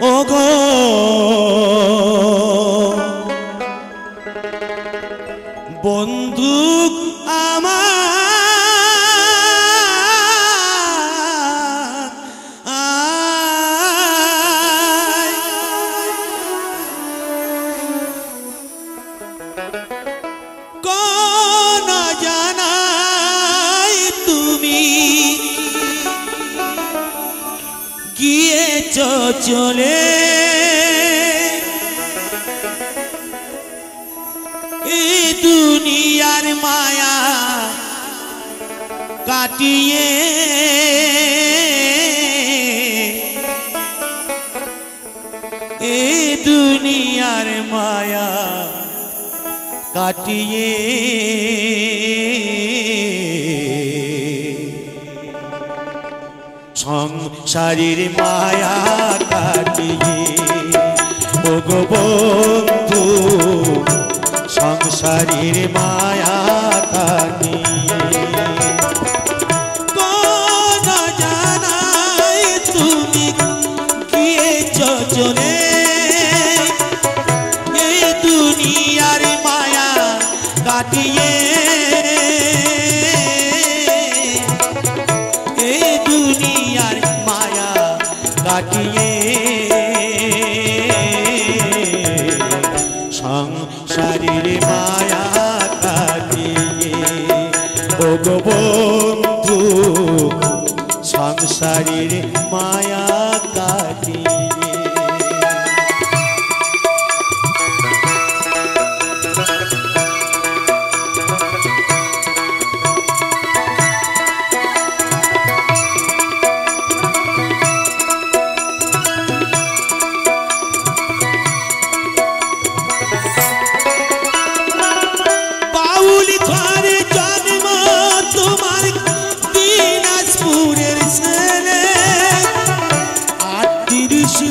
ওগো বন্ধু চলে এই দুনিয়ার মায়া কাটিয়ে এই দুনিয়ার মায়া কাটিয়ে সংসারের মায়া কাটিয়ে ওগো বন্ধু সংসারের মায়া কাটিয়ে কোন জানাই তুমি গিয়েছ চলে এই দুনিয়ার মায়া কাটিয়ে কাটিয়ে সংসারের মায়া কাটিয়ে ওগো বন্ধু সংসারের মায়া কাটিয়ে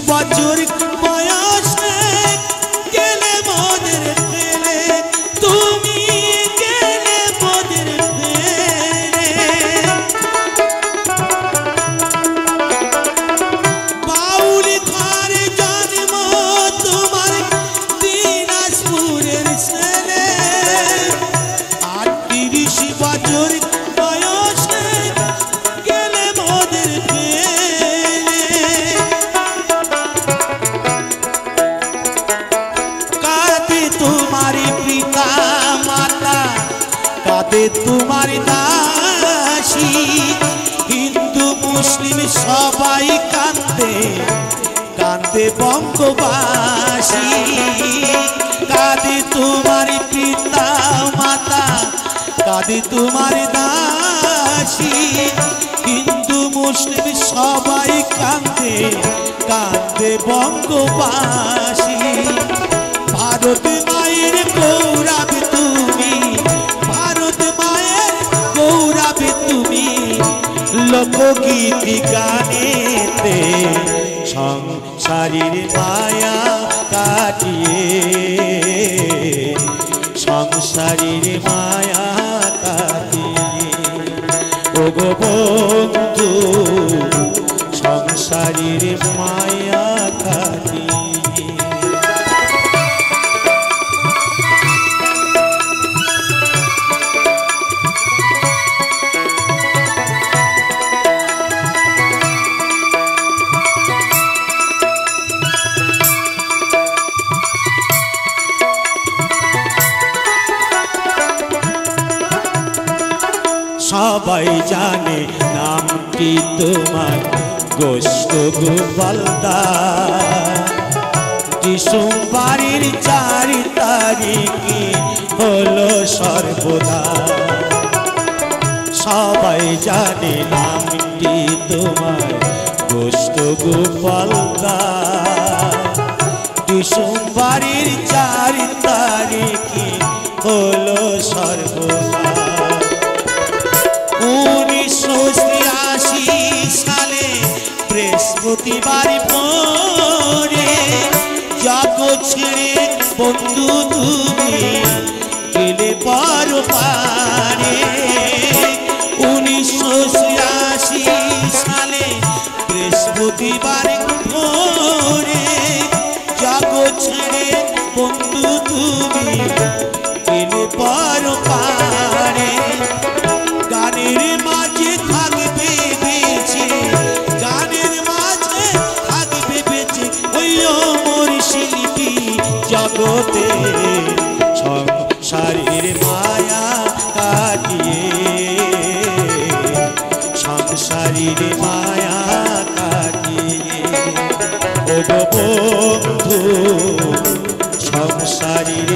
বছর বয়সে গেলে মোদের ফেলে তুমি গেলে মোদের ফেলে বাউলি ঘরে জন্ম তোমার দিনাজপুরের ছেলে 38 বছর বয়সে গেলে মোদের तुम्हारी पिता माता कादे तुम्हारी दासी हिंदू मुस्लिम सबाई कांदे कांदे बंगबासी कादे तुम्हारी पिता माता कादे तुम्हारी दासी हिंदू मुस्लिम सबाई कांदे कांदे बंगबासी भारत मायर गौरव तुमी भारत मायर गौरव तुमी लोकगीत गानेते संसारेर माया काटिए संसारेर माया काटिए ओगो बंधु संसारेर माया काटिए সবাই জানে নামটি তোমার গোস্ত গোপালদার ডিসেম্বরের 4 তারিখে হলো সর্বদা সবাই জানে নামটি তোমার গোস্ত গোপালদার ডিসেম্বরের 4 তারিখে হলো সর্বদা 1983 সালে বৃহস্পতিবার পরে জগৎ ছেড়ে বন্ধু তুমি গেলে পরপারে 1983 সালে বৃহস্পতিবার পরে জগতে সংসারের মায়া কাটিয়ে সংসারের মায়া কাটিয়ে ও গো বন্ধু সংসারের